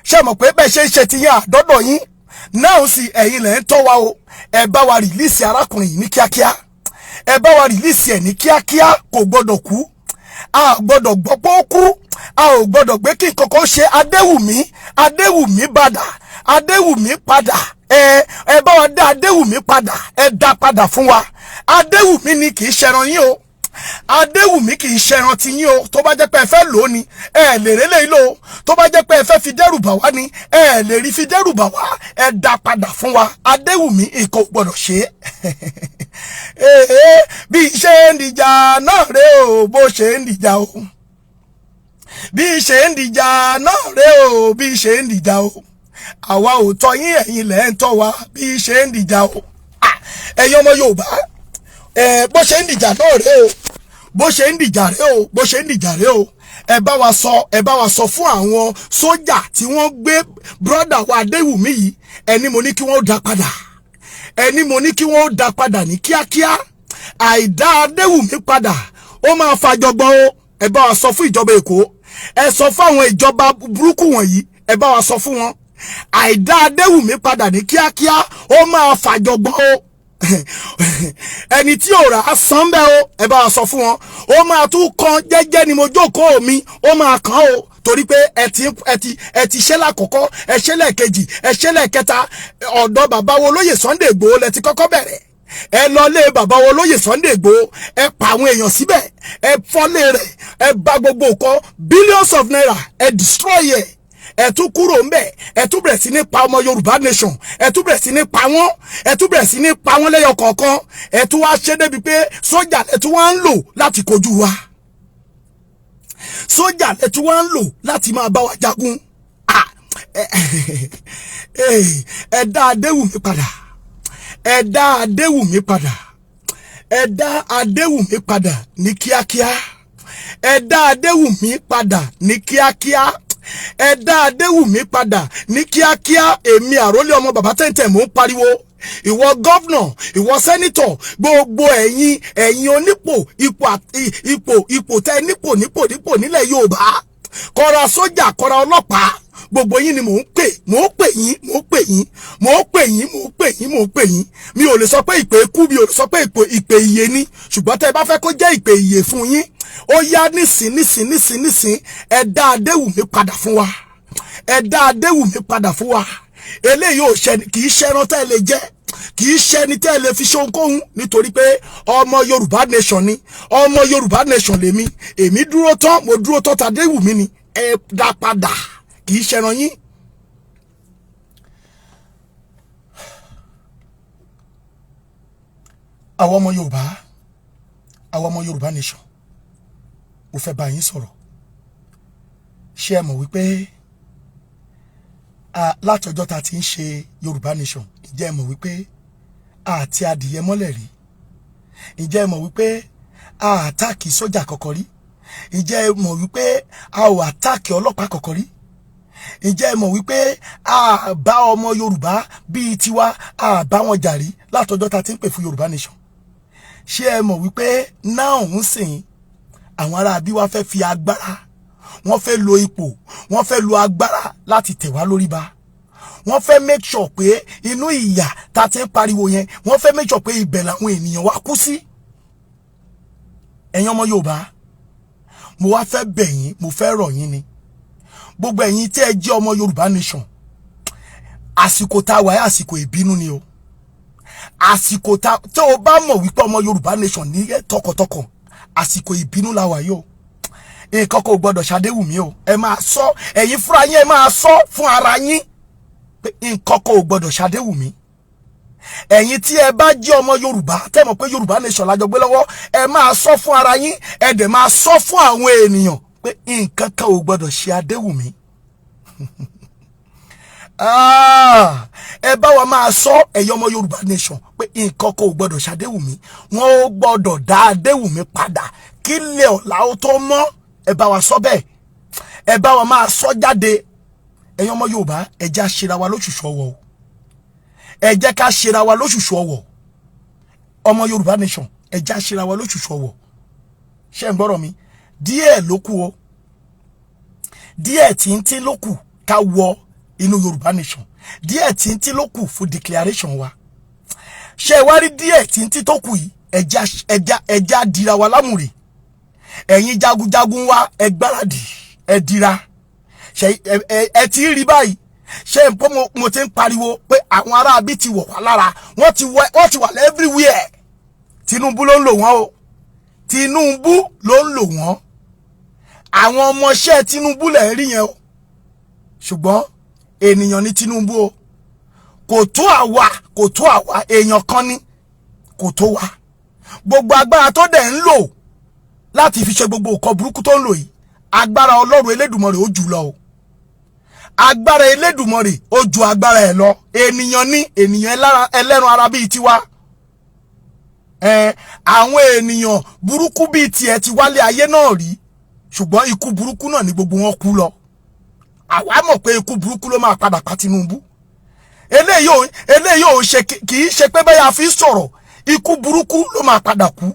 ṣe mọ̀ pé bẹ́ẹ̀ ṣe ń ṣe ti yín àdọ́dọ̀ yín náà sì ẹ̀yin lẹ̀ ń tọ́ wa o. Ẹ bá wa rìlíìsì arákùnrin yìí ní kíákíá, ẹ bá wa rìlíìsì ẹ̀ ní kíákíá. Kò gbọdọ̀ kú, a gbọdọ̀ gbọ́ pé ó kú, a ò gbọdọ̀ gbé kí nǹkan kan ṣe Adéwùmí padà. Ẹ bá wa dá Adéwùmí padà, ẹ dá padà fún wa. Adéwùmí ni kì í ṣẹran yín o, Adéwùmí kì í ṣẹran ti yín o. Tó bá jẹ́ pé ẹ fẹ́ lò ó ni ẹ lè rélé ìlò o, tó bá jẹ́ pé ẹ fẹ́ fi dẹ́rù bà wá ni ẹ lè rí fi dẹ́rù bà wá. Ẹ dá padà fún wa. Adéwùmí nǹkan ò gbọdọ̀ ṣe bí ṣe ń dìjà náà rè o, bó ṣe ń dìjà o, bí ṣe ń dìjà náà rè o, bí ṣe ń dìjà o. Àwa ò tọ́ yín, ẹ̀yin lẹ̀ ń tọ́ wa bí ṣe ń dìjà o. Ẹ̀yin ọmọ Yorùbá, bó ṣe ń dìjà náà rè o, bó ṣe ń dìjà rè o, bó ṣe ń dìjà rè o. Ẹ bá wa sọ fún àwọn sójà tí wọ́n gbé brother wa Adéwùmí yìí, ẹni mo ní kí wọ́n dá padà, ẹni mo ní kí wọ́n dá padà ní kíákíá. Àìdá Adéwùmí padà ó máa fàjọgbọ́n o. Ẹ bá wa sọ fún ìjọba Èkó, ẹ sọ fún àwọn ìjọba burúkú wọ̀nyí, ẹ bá wa sọ fún wọn. Àìdá Adéwùmí padà ní kíákíá ó máa fàjọgbọ́n o. Ẹni tí ò rà á san bẹ́ẹ̀ o. Ẹ bá wa sọ fún wọn, ó máa tún kan jẹ́jẹ́ ni mo jókòó mi, ó máa kàn o. Torí pé ẹ ti ṣẹ́ lákọ̀ọ́kọ́, ẹ ṣẹ́ lẹ́ẹ̀kejì, ẹ ṣẹ́ lẹ́ẹ̀kẹta. Ọ̀dọ̀ bàbá wo lóyè Sunday Igboho lẹ ti kọ́kọ́ bẹ̀rẹ̀. Ẹ lọ lé bàbá wo lóyè Sunday Igboho, ẹ pa àwọn èèyàn síbẹ̀, ẹ fọ́lé rẹ̀, ẹ bà gbogbo nǹkan billions of naira, ẹ destroy ẹ̀. Ẹ tún kúrò ńbẹ̀, ẹ tún bẹ̀rẹ̀ sí ní pa ọmọ Yorùbá nation, ẹ tún bẹ̀rẹ̀ sí ní pa wọ́n, ẹ tún bẹ̀rẹ̀ sí ní pa wọ́n lẹ́yọ kọ̀ọ̀kan. Ẹ tún wá ṣe débi pé sójà lẹ tún wá ń lò láti kojú wa, sójà lẹ tún wá ń lò láti máa bá wa jagun. Ẹ dá Adéwùmí padà, ẹ dá Adéwùmí padà, ẹ dá Adéwùmí padà ní kíákíá, ẹ dá Adéwùmí padà ní kíákíá, ẹ dá Adéwùmí padà ní kíákíá. Èmi àrólé ọmọ bàbá tẹ́ntẹ́ mò ń pariwo, ìwọ gọ́vnọ̀, ìwọ sẹ́nítọ̀, gbogbo ẹ̀yin onípò ipò tẹ́ nípò nílẹ̀ Yorùbá, kọ́ra sójà, kọ́ra ọlọ́pàá, gbogbo yín ni mò ń pè yín. Mi ò lè sọ pé ìpè ikú, mi ò lè sọ pé ìpè ìyè ni, ṣùgbọ́n tẹ́ bá fẹ́ kó jẹ́ ìpè ìyè fún yín, ó yá nísìn. Ẹ dá Adéwùmí padà fún wa, ẹ dá Adéwùmí padà fún wa. Eléyìí ò ṣe, kì í ṣẹran tẹ́ lè jẹ, kì í ṣẹni tẹ́ lè fi ṣohunkóhun, nítorí pé ọmọ Yorùbá nation ni, ọmọ Yorùbá nation lèmi. Èmi dúró tán, mo dúró tán Adéwùmí ni. Ẹ dá padà, kì í ṣẹran yín. Àwọn ọmọ Yorùbá, àwọn ọmọ Yorùbá nation mo fẹ́ bá yín sọ̀rọ̀. Ṣé ẹ mọ̀ wípé látọjọ́ tá ti ń ṣe Yorùbá nation, ǹjẹ́ ẹ mọ̀ wípé àti adìyẹ mọ́lẹ̀ rí? Ǹjẹ́ ẹ mọ̀ wípé àtàkì sójà kọ̀kọ̀ rí? Ǹjẹ́ ẹ mọ̀ wípé a ò àtàkì ọlọ́pàá kọ̀kọ̀ rí? Ǹjẹ́ ẹ mọ̀ wípé a bá ọmọ Yorùbá bíi tiwa a bá wọn jà rí látọjọ́ tá ti ń pè fún Yorùbá nation? Ṣé ẹ mọ̀ wípé náà ń sìn àwọn ará bí wá fẹ́ fi agbára, wọ́n fẹ́ lo ipò, wọ́n fẹ́ lo agbára láti tẹ̀ wá lórí ba? Wọ́n fẹ́ make sure pé inú ìyà tá ti ń pariwo yẹn, wọ́n fẹ́ make sure pé ibẹ̀ làwọn ènìyàn wá kú sí. Ẹ̀yin ọmọ Yorùbá, mo wá fẹ́ bẹ̀ yín, mo fẹ́ rọ̀ yín ni. Gbogbo ẹ̀yin tí ẹ jẹ́ ọmọ Yorùbá nation, àsìkò tá wà yìí àsìkò ìbínú ni o. Àsìkò tá o bá mọ̀ wípé ọmọ Yorùbá nation ní tọkàntọkàn, àsìkò ìbínú la wà yìí o. Nǹkan kò gbọdọ̀ ṣàdéwùmí o. Ẹ máa sọ, ẹ̀yin fúnra yín ẹ máa sọ fún ara yín pé nǹkan kò gbọdọ̀ ṣàdéwùmí. Ẹ̀yin tí ẹ bá jẹ́ ọmọ Yorùbá, tẹ́ mọ̀ pé Yorùbá nation la jọ gbé lọ́wọ́, ẹ máa sọ fún ara yín, ẹ dẹ̀ máa sọ fún àwọn ènìyàn pé nǹkan kan ò gbọdọ̀ ṣe Adéwùmí. Ẹ bá wa máa sọ, ẹ̀yin ọmọ Yorùbá nation, pé nǹkan kan ò gbọdọ̀ ṣe Adéwùmí. Wọ́n ó gbọdọ̀ dá Adéwùmí padà kí ilẹ̀ ọ̀la ó tó mọ́. Ẹ bá wa sọ bẹ́ẹ̀. Ẹ bá wa máa sọ jáde. Ẹ̀yin ọmọ Yorùbá, ẹ jẹ́ ká ṣera wa lóṣùṣù ọwọ̀ o. Ẹ jẹ́ ká ṣera wa lóṣùṣù ọwọ̀. Ọmọ Yorùbá nation, ẹ jẹ́ ká ṣera wa lóṣùṣù ọwọ̀. Ṣé ń gbọ́rọ̀ mi? Díẹ̀ ló kù o. Díẹ̀ tíntín ló kù ká wọ inú Yorùbá nation. Díẹ̀ tíntín ló kù fún declaration wa. Ṣé wá rí díẹ̀ tíntín tó kù yìí? Ẹ jẹ́ dira wa lámùrè. Ẹ̀yin jagunjagun wa, ẹ gbáradì, ẹ dira. Ṣé ẹ ti rí báyìí? Ṣé mo ti ń pariwo pé àwọn ará bí ti wọ̀ wá lára, wọ́n ti wà everywhere. Tinubu ló ń lò wọ́n o. Tinubu ló ń lò wọ́n. Àwọn ọmọọṣẹ́ Tinubu lẹ̀ ń rí yẹn o. Ṣùgbọ́n ènìyàn ni Tinubu o. Kò tó àwa, èèyàn kan ni. Kò tó wa. Gbogbo agbára tó dẹ̀ ń lò láti fi ṣe gbogbo nǹkan burúkú tó ń lò yìí, agbára Ọlọ́run Elédùmarè ó jù lọ o. Agbára Elédùmarè ó ju agbára ẹ̀ lọ. Ènìyàn ni, ènìyàn ẹlẹ́ran ara bíi tiwa. Àwọn ènìyàn burúkú bíi tiẹ̀ ti wálé ayé náà rí, ṣùgbọ́n ikú burúkú náà ni gbogbo wọn kú lọ. Àwa mọ̀ pé ikú burúkú ló máa padà pa Tinubu. Eléyìí ò ṣe, kì í ṣe pé bẹ́ẹ̀ a fi sọ̀rọ̀, ikú burúkú ló máa padà kú.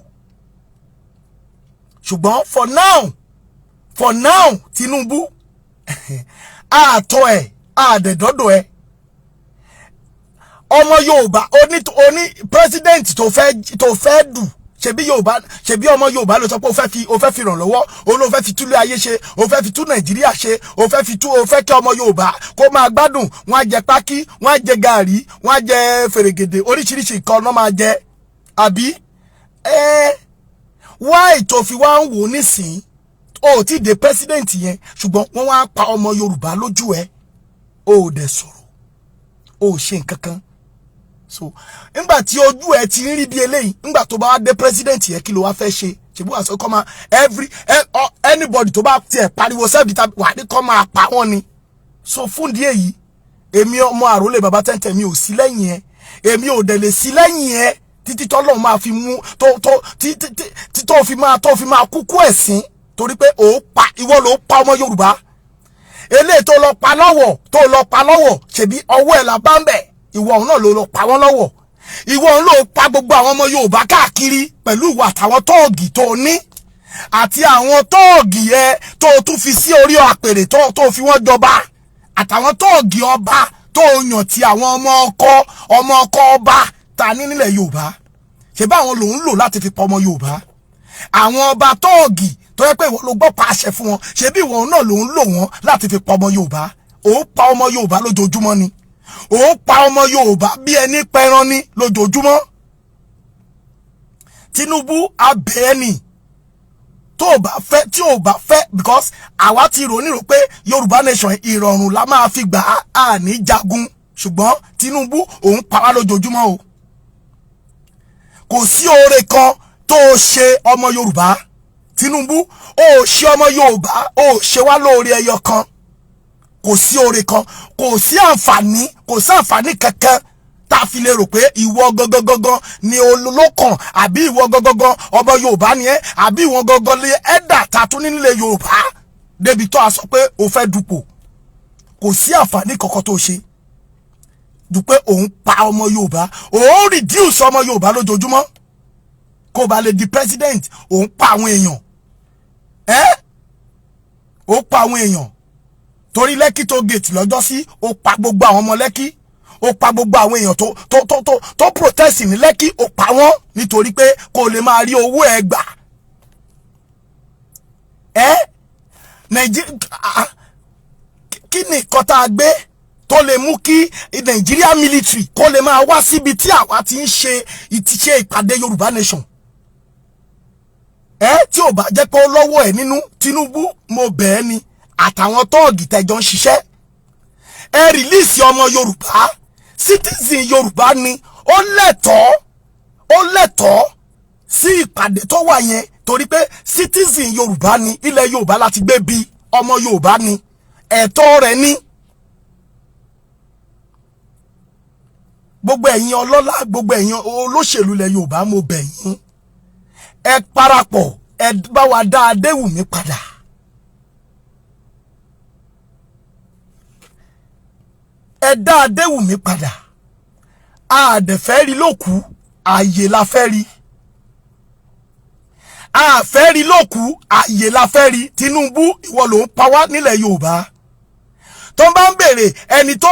Ṣùgbọ́n for now Tinubu àtọ̀ ẹ̀ àdẹ̀dọ́dọ̀ ẹ̀. Ọmọ Yorùbá oní president tó fẹ́ dù, ṣebí ọmọ Yorùbá ló sọ pé ó fẹ́ fi ràn lọ́wọ́, ó ló fẹ́ fi túlé ayé ṣe, ó fẹ́ fi tú Nàìjíríà ṣe, ó fẹ́ kí ọmọ Yorùbá kó máa gbádùn, wọ́n á jẹ pákí, wọ́n á jẹ gàrí, wọ́n á jẹ fèrègèdè, oríṣiríṣi nǹkan náà máa jẹ. Àbí why tó fi wá ń wò nísìn ó ti dé president yẹn, ṣùgbọ́n wọ́n wá pa ọmọ Yorùbá lójú ẹ̀, ó dẹ̀ sọ̀rọ̀, ó ṣe nǹkan kan. So nígbà tí ojú ẹ ti ń rí bí eléyìí, nígbà tó bá wá dé president yẹn, kí ló wá fẹ́ ṣe? Ṣèbú àṣọ kọ́ máa anybody tó bá tiẹ̀ pariwo self determination wà ní kọ́ máa pa wọ́n ni. So fún díẹ̀ yìí, èmi ọmọ àrólé bàbá tẹ́ntẹ́ mi ò sí lẹ́yìn ẹ, èmi ò dẹ̀ lè sí lẹ́yìn ẹ títí tọ́lọ́run máa fi mú tó fi máa kúkú ẹ̀sìn, torí pé ìwọ ló pa ọmọ Yorùbá. Eléyìí tó lọ pa lọ́wọ́, ṣebí ọwọ́ ẹ̀ la bá ń bẹ̀. Ìwọ òun náà ló pa wọ́n lọ́wọ́. Ìwọ òun ló pa gbogbo àwọn ọmọ Yorùbá káàkiri pẹ̀lú ìwà àtàwọn tóògì tó ní, àti àwọn tóògì ẹ tó tún fi sí orí àpèrè tó fi wọ́n jọba, àtàwọn tóògì ọba tó yàn ti àwọn ọmọ ọkọ ọba ta ní nílẹ̀ Yorùbá. Ṣé báwọn lòun lò láti fi pa ọmọ Yorùbá? Àwọn ọba tóògì tó yẹ pé ìwọ ló gbọ́ pàṣẹ fún wọn, ṣé bí ìwọ náà lòun lò wọ́n láti fi pa ọmọ Yorùbá? Ó pa ọmọ Yorùbá lójoojúmọ́ ni. Ó pa ọmọ Yorùbá bí ẹni pẹran ní lójoojúmọ́. Tinubu abẹ́ẹ̀ni tí ò bá fẹ́, because àwa ti rò nírò pé Yorùbá nation ìrọ̀rùn la máa fi gbà á ní jagun, ṣùgbọ́n Tinubu òun pa wá lójoojúmọ́ o. Kò sí oore kan tó ṣe ọmọ Yorùbá Tinubu ó ṣe ọmọ Yorùbá ó ṣe wá lóore ẹyọ kan kò sí oore kan kò sí àǹfààní kankan tá fi lè rò pé ìwọ gangan ni olókàn àbí ìwọ gangan ọmọ Yorùbá ni ẹ́ àbí ìwọ gangan lè ẹ̀dà tá tún nílé Yorùbá débi tó a sọ pé ó fẹ́ dupò kò sí àǹfààní kankan tó ṣe dù pé òun pa ọmọ Yorùbá òun reduce ọmọ Yorùbá lójoojúmọ́ kó ba lè di president òun pa àwọn èèyàn ó pa àwọn èèyàn torí Lẹ́kì tó gate lọ́jọ́ sí ó pa gbogbo àwọn ọmọ Lẹ́kì ó pa gbogbo àwọn èèyàn tó protest ní Lẹ́kì ó pa wọ́n nítorí pé kò lè máa rí owó ẹ̀ gbà Nàìjíríà kí ni nǹkan tá a gbé tó lè mú kí Nigeria military kó lè máa wá síbi tí àwa ti ń ṣe ìpàdé Yorùbá nation tí ò bá jẹ́ pé ó lọ́wọ́ ẹ̀ nínú Tinubu mo bẹ̀ ẹ́ ni àtàwọn tọ́ọ̀gì tẹ́jọ́ ń ṣiṣẹ́ release ọmọ Yorùbá citizen Yorùbá ni ó lẹ́tọ̀ọ́ sí ìpàdé tó wà yẹn torí pé citizen Yorùbá ni ilẹ̀ Yorùbá láti gbé bí ọmọ Yorùbá ni ẹ̀tọ́ rẹ̀ ni gbogbo ẹ̀yin ọlọ́lá gbogbo ẹ̀yin olóṣèlú ilẹ̀ Yorùbá mo bẹ̀ yín ẹ parapọ̀ ẹ bá wa dá Adéwùmí padà ẹ dá Adéwùmí padà a dẹ̀ fẹ́ rí lókù ààyè la fẹ́ rí a fẹ́ rí lókù ààyè la fẹ́ rí Tinubu ìwọ ló ń pa wá nílẹ̀ Yorùbá tó bá ń bèrè ẹni tó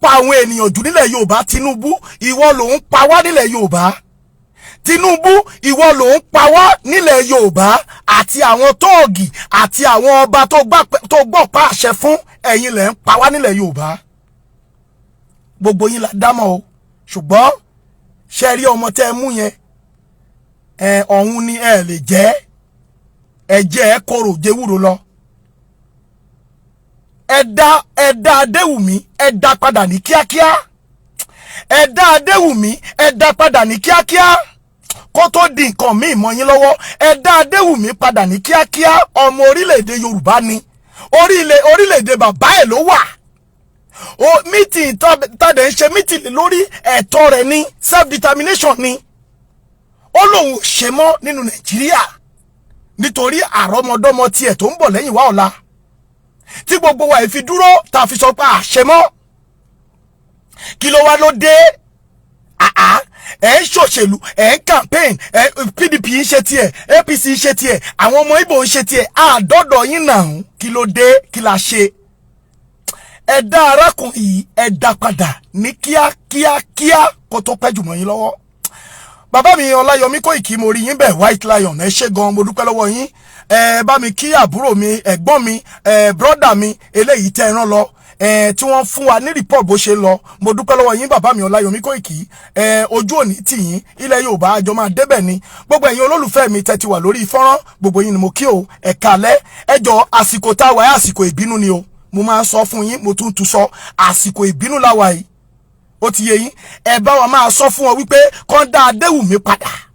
pa àwọn ènìyàn jù nílẹ̀ Yorùbá Tinubu ìwọ ló ń pa wá nílẹ̀ Yorùbá Tinubu ìwọ ló ń pa wá nílẹ̀ Yorùbá àti àwọn tóògì àti àwọn ọba tó gbọ́ pa àṣẹ fún ẹ̀yin lẹ̀ ń pa wá nílẹ̀ Yorùbá gbogbo yín la dámọ̀ o ṣùgbọ́n ṣe rí ọmọ tẹ́ mú yẹn ọ̀hún ni ẹ lè jẹ́ ẹ̀jẹ̀ ẹ korò jẹ́wúro lọ ẹ dá Adéwùmí ẹ dá padà ní kíákíá ẹ dá Adéwùmí ẹ dá padà ní kíákíá kó tó di nǹkan míì mọ́ yín lọ́wọ́ ẹ dá Adéwùmí padà ní kíákíá ọmọ orílẹ̀-èdè Yorùbá ni orílẹ̀-èdè bàbá ẹ̀ ló wà meeting tàdé ń ṣe meeting lórí ẹ̀tọ́ rẹ̀ ní self determination ni ó lóun ò ṣe mọ́ nínú Nàìjíríà nítorí àrọ́mọdọ́mọ tiẹ̀ tó ń bọ̀ lẹ́yìn wá ọ̀la tí gbogbo wa ìfi dúró tá fi sọ pé àṣẹ mọ́ kí ló wá ló dé ẹ̀ ń ṣòṣèlú ẹ̀ ń campaign PDP ń ṣe tiẹ̀ APC ń ṣe tiẹ̀ àwọn ọmọ Ìgbò ń ṣe tiẹ̀ àdọ́dọ̀ yín náà kí ló dé kí la ṣe ẹ dá arákùnrin yìí ẹ dá padà ní kíákíá kó tó pẹ́ jù mọ́ yín lọ́wọ́ bàbá mi Ọláyọmí Kóìkí mo rí yín bẹ̀ White Lion ẹ ṣé gan mo dúpẹ́ lọ́wọ́ yín bá mi kí àbúrò mi ẹ̀gbọ́n mi brọ́dà mi eléyìí tẹ́ rán lọ tí wọ́n fún wa ní report bó ṣe lọ mo dúpẹ́ lọ́wọ́ yín bàbá mi Ọláyọmí Kóìkí ojú òní tì yín ilẹ̀ Yorùbá àjọ máa débẹ̀ ni gbogbo ẹ̀yin olólùfẹ́ mi tẹ́ ti wà lórí fọ́nrán gbogbo yín ni mo kí o ẹ káalẹ́ ẹjọ́ àsìkò tá a wà àsìkò ìbínú ni o mo máa sọ fún yín mo tún sọ àsìkò ìbínú la wà yìí ó ti yé yín ẹ bá wa máa sọ fún wọn wípé kán dá Adéwùmí padà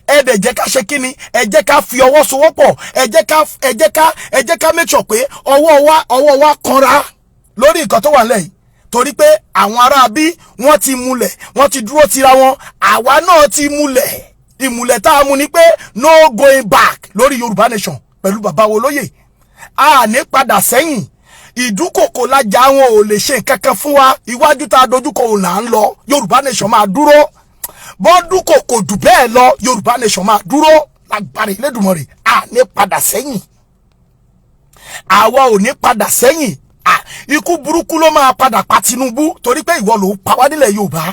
ẹ dẹ̀ jẹ́ ká ṣe kíni ẹ jẹ́ ká fi ọwọ́ sowọ́pọ̀ ẹ jẹ́ ká make sure pé ọwọ́ wa kanra lórí nǹkan tó wà nílẹ̀ yìí torí pé àwọn ará bí wọ́n ti múlẹ̀ wọ́n ti dúró tira wọn àwa náà ti múlẹ̀ ìmúlẹ̀ tá a mú ni pé no going back lórí Yorùbá nation pẹ̀lú bàbá wo lóyè a ní padà sẹ́yìn ìdúkòkò lájà wọn ò lè ṣe nǹkan kan fún wa iwájú tá a dojúkọ ò là ń lọ Yorùbá nation máa dúró bọ́dún kòkò dù bẹ́ẹ̀ lọ Yorùbá nation máa dúró lágbára Elédùmarè a ní padà sẹ́yìn àwa ò ní padà sẹ́yìn ikú burúkú ló máa padà pa Tinubu torí pé ìwọ ló pa wá nílẹ̀ Yorùbá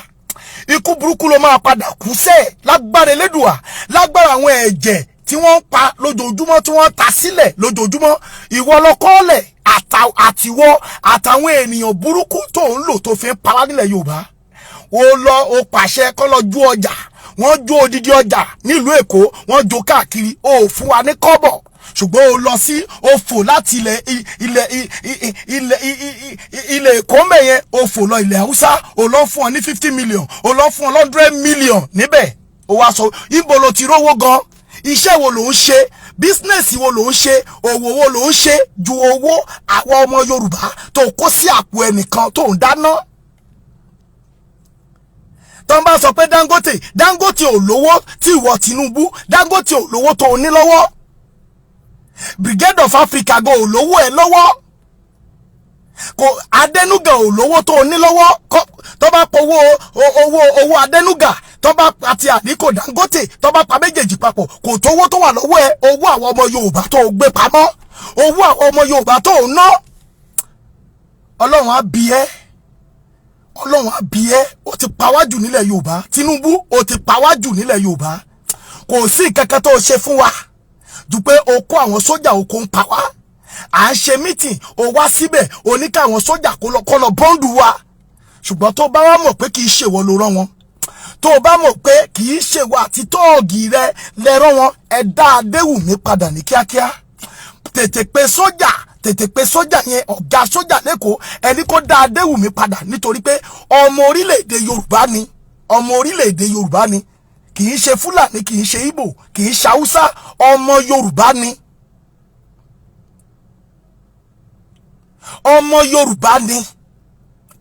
ikú burúkú ló máa padà kú sẹ́ẹ̀ lágbára Elédùà lágbára àwọn ẹ̀jẹ̀ tí wọ́n ń pa lójoojúmọ́ tí wọ́n ta sílẹ̀ lójoojúmọ́ ìwọ lọ́kọ́ọ̀lẹ̀ àtiwọ́ àtàwọn ènìyàn burúkú tó ń lò tó fi ń pa wá nílẹ̀ Yorùbá ó pàṣẹ kọ́ lọ ju ọjà wọ́n jó odidi ọjà nílùú Èkó wọ́n jó káàkiri ó fún wa ní kọ́bọ̀ ṣùgbọ́n ó lọ sí ó fò láti ilẹ̀ Èkó mẹ́yẹn ó fò lọ ilẹ̀ Haúsá ó lọ fún ọ ní 50 million ó lọ fún ọ 100 million níbẹ̀ ó wá sọ ibo ló ti rówó gan, iṣẹ́ wo ló ń ṣe, business wo ló ń ṣe, òwò wo ló ń ṣe ju owó àwọn ọmọ Yorùbá tó kó sí àpò ẹnìkan tó ń dáná. tó ń bá sọ pé Dangote ò lówó tí ìwọ Tinubu, Dangote ò lówó tó ní lọ́wọ́, Brigade of Africa go ò lówó ẹ lọ́wọ́, kò Adenuga ò lówó tó ní lọ́wọ́, tó bá pọ̀ owó Adenuga tó bá àti Àdínkù Dangote tó bá pa méjèèjì papọ̀ kò tó owó tó wà lọ́wọ́ ẹ, owó àwọn ọmọ Yorùbá tó gbé pamọ́, owó àwọn ọmọ Yorùbá tó ná. Ọlọ́run á bi ẹ́, Ọlọ́run á bi ẹ́, ó ti pa wá jù nílẹ̀ Yorùbá. Tinubu ó ti pa wá jù nílẹ̀ Yorùbá. Kò sí kankan tó ṣe fún wa jù pé o kó àwọn sójà o kó ń pa wá. À ń ṣe meeting o wá síbẹ̀ o ní ká àwọn sójà kó lọ bọ́ǹdù wa. Ṣùgbọ́n tó bá wá mọ̀ pé kì í ṣe wọ́n ló rán wọn, tó bá mọ̀ pé kì í ṣe wà àti tóògì rẹ lẹ́rán wọn, ẹ dá Adéwùmí padà ní kíákíá. Tètè pé sójà yẹn, ọ̀gá sójà lẹ́kọ̀ọ́, ẹni kó dá Adéwùmí padà nítorí pé ọmọ orílẹ̀-èdè Yorùbá ni, ọmọ orílẹ̀-èdè Yorùbá ni, kì í ṣe Fúlàní, kì í ṣe Ìgbò, kì í ṣe Haúsá, ọmọ Yorùbá ni. Ọmọ Yorùbá ni.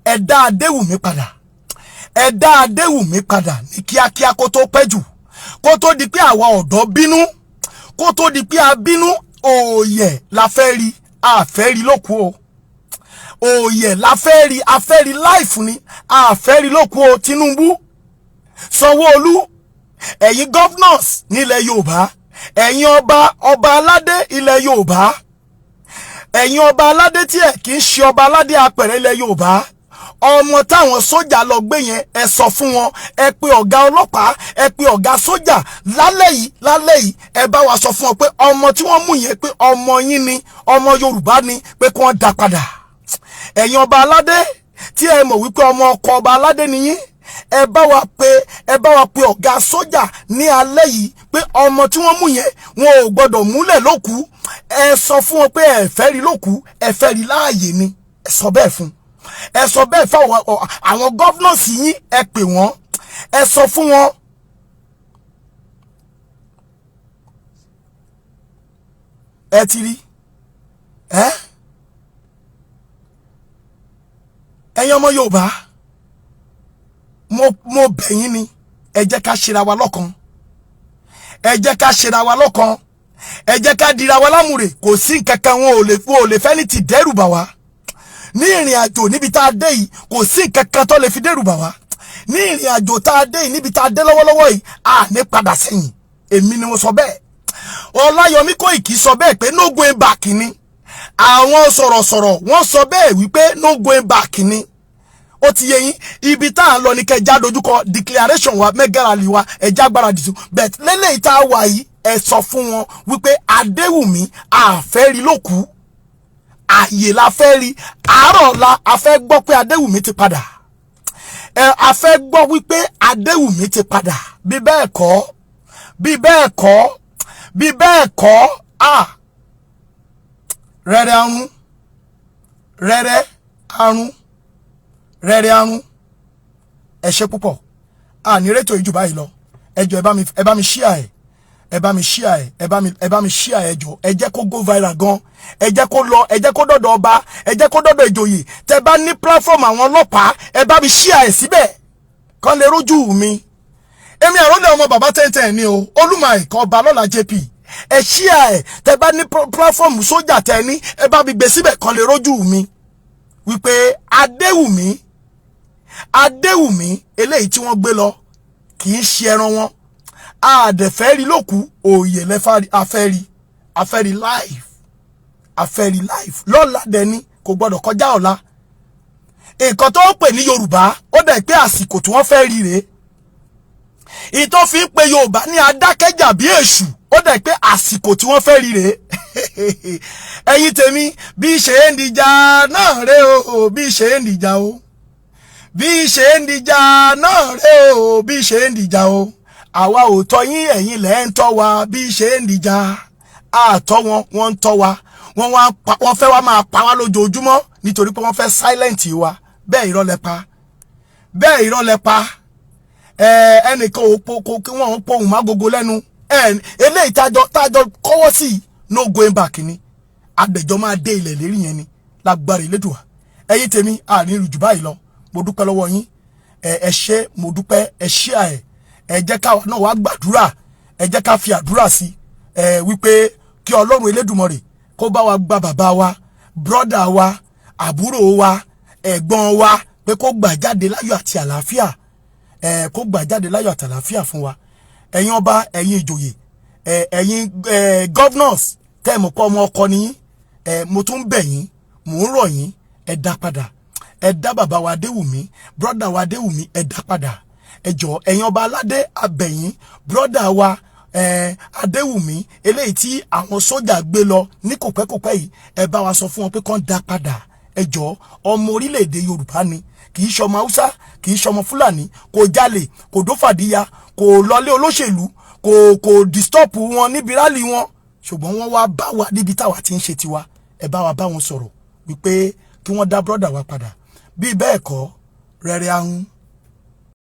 Ẹ dá Adéwùmí padà. Ẹ dá Adéwùmí padà ní kíákíá kó tó pẹ́ jù, kó tó di pé àwa ọ̀dọ́ bínú, kó tó di pé a bínú. Òòyẹ̀ la fẹ́ rí, a fẹ́ rí lókù o. Òòyẹ̀ la fẹ́ rí, a fẹ́ rí life ni, a fẹ́ rí lókù o. Tinubu, Sanwó-Olú, ẹ̀yin governors nílẹ̀ Yorùbá, ẹ̀yin ọba aládé ilẹ̀ Yorùbá, ẹ̀yin ọba aládé tí ẹ̀ kì í ṣe ọba aládé apẹ̀rẹ̀ ilẹ̀ Yorùbá, ọmọ táwọn sójà lọ gbé yẹn, ẹ sọ fún wọn, ẹ pe ọ̀gá ọlọ́pàá, ẹ pe ọ̀gá sójà lálẹ́ yìí, ẹ bá wa sọ fún wọn pé ọmọ tí wọ́n mú yẹn pé ọmọ yín ni, ọmọ Yorùbá ni, pé kí wọ́n dá padà. Ẹ̀yin ọba aládé tí ẹ mọ̀ wípé ọmọ ọkọ ọba aládé ni yín, ẹ bá wa pe ọ̀gá sójà ní alẹ́ yìí pé ọmọ tí wọ́n mú yẹn wọn ò gbọ́dọ̀ múlẹ̀ lókù. Ẹ sọ fún wọn pé ẹ fẹ́ rí lókù, ẹ fẹ́ rí láàyè ni. Ẹ sọ bẹ́ẹ̀ fún, ẹ sọ bẹ́ẹ̀ fún àwọn governors yín, ẹ pè wọ́n, ẹ sọ fún wọn. Ẹ ti rí ẹ̀yin ọmọ Yorùbá, mo bẹ̀ yín ni, ẹ jẹ́ ká ṣera wa lọ́kan, ẹ jẹ́ ká ṣera wa lọ́kan, ẹ jẹ́ ká dira wa lámùrè. Kò sí nǹkankan wọn ò lè fẹ́ ní ti dẹ́rù bà wá ní ìrìn àjò níbi tá a dé yìí. Kò sí nǹkankan tó lè fi dẹ́rù bà wá ní ìrìn àjò tá a dé yìí, níbi tá a dé lọ́wọ́lọ́wọ́ yìí. A ní padà sẹ́yìn. Èmi ni mo sọ bẹ́ẹ̀. Ọláyọmí Kóìkì sọ bẹ́ẹ̀ pé no going back ni. Àwọn sọ̀rọ̀sọ̀rọ̀ wọ́n sọ bẹ́ẹ̀ wípé no going back ni. Ó ti yé yín, ibi tá a lọ ní kẹjá dojúkọ declaration wa mẹ́gàràlì wa ẹja gbáradì sí. Bẹ́ẹ̀ lélẹ́yìí tá a wà yìí, ẹ sọ fún wọn wípé Adéwùmí àfẹ́ rí lókù, ààyè la fẹ́ rí. Àárọ̀ la a fẹ́ gbọ́ pé Adéwùmí ti padà. A fẹ́ gbọ́ wípé Adéwùmí ti padà. Bí bẹ́ẹ̀ kọ́, rẹ́rẹ́ arun. Ẹ ṣé púpọ̀. Ní rétò ìjù báyìí lọ. Ẹ jọ̀ọ́ ẹ bá mi share ẹ̀. Ẹ bá mi share ẹ̀. Ẹ bá mi share ẹ̀ jọ̀ọ́. Ẹ jẹ́ kó go viral gan. Ẹ jẹ́ kó lọ, ẹ jẹ́ kó dọ̀dọ̀ ọba, ẹ jẹ́ kó dọ̀dọ̀ ìjòyè. Tẹ́ bá ní platform àwọn ọlọ́pàá, ẹ bá mi share ẹ̀ síbẹ̀. Kàn lè rójú mi. Èmi àrólé ọmọ bàbá tẹ́ntẹ́n ni o. Olúmọ ẹ̀kọ́ ọba lọ́la JP. Ẹ share ẹ̀. Tẹ́ bá ní platform sójà tẹ́ ní, ẹ bá mi gbé síbẹ̀ kàn lè rójú mi. Wípé Adéwùmí eléyìí tí wọ́n gbé lọ kì í ṣe ẹran wọn. A dẹ̀ fẹ́ rí lókù, òye lẹ́fà afẹ́rí life lọ́la dẹni kò gbọ́dọ̀ kọjá ọ̀la. Nǹkan tó ń pè ní Yorùbá ó dẹ̀ pé àsìkò tí wọ́n fẹ́ rí rèé. Ìtọ́ fi ń pe Yorùbá ní adákẹ́jà bí èṣù ó dẹ̀ pé àsìkò tí wọ́n fẹ́ rí rèé. Ẹ̀yin tèmi, bí ṣe ń dìjà náà rè o, bí ṣe ń dìjà o, bí ṣe ń dìjà náà rè o, bí ṣe ń dìjà o. Àwa ò tọ́ yín, ẹ̀yin lẹ́ ń tọ́ wa. Bí ṣe ń dìjà, àtọ́ wọn, wọ́n ń tọ́ wa. Wọ́n fẹ́ wá máa pa wá lójoojúmọ́ nítorí pé wọ́n fẹ́ silent wa. Bẹ́ẹ̀ irọ́ lẹ pa. ẹnìkan ò po kí wọ́n pohùn má gogo lẹ́nu eléyìí tájọ kọ́wọ́ sí no going back ni àgbẹ̀jọ́ máa dé ilẹ̀ lérí yẹn ni lágbára Elédùà. Ẹ̀yin tèmi àárín jù báyìí lọ mo dúpẹ́ lọ́wọ́ yín ẹ ṣé mo dúpẹ́ ẹ ṣé ẹ jẹ́ káwa náà wá gbàdúrà ẹ jẹ́ ká fi àdúrà sí wípé kí Ọlọ́run Elédùmarè kó bá wa gba bàbá wa brọ́dà wa àbúrò wa ẹ̀gbọ́n wa pé kó gbà jáde láyọ̀ àti àlàáfíà kó gbà jáde láyọ̀ àti àlàáfíà fún wa. Ẹ̀yin ọba ẹ̀yin ìjòyè ẹ̀yin governors tẹ́ẹ̀mù pọ̀ ọmọ ọkọ ni mo tún bẹ̀ yín mò ń rọ̀ yín ẹ dá padà ẹ dá bàbá wa Adéwùmí brọ́dà wa Adéwùmí ẹ dá padà ẹ jọ̀ọ́ ẹ̀yin ọba aládé abẹ̀yìn brọ́dà wa Adéwùmí eléyìí tí àwọn sójà gbé lọ ní kòpẹ́kòpẹ́ yìí ẹ bá wa sọ fún wọn pé kán dá padà ẹ jọ̀ọ́ ọmọ orílẹ̀-èdè Yorùbá ni kì í ṣọmọ Haúsá kì í ṣọmọ Fúlàní kò jalè kò dófàdíya kò lọlé olóṣèlú kò disturb wọn níbi rálì wọn ṣùgbọ́n wọ́n wá bá wa níbi táwa ti ń ṣe tiwa ẹ bá wa bá wọn sọ̀rọ̀ wípé kí wọ́n dá brọ́dà wa padà bí bẹ́ẹ̀ kọ́ rẹ̀rẹ̀ ahun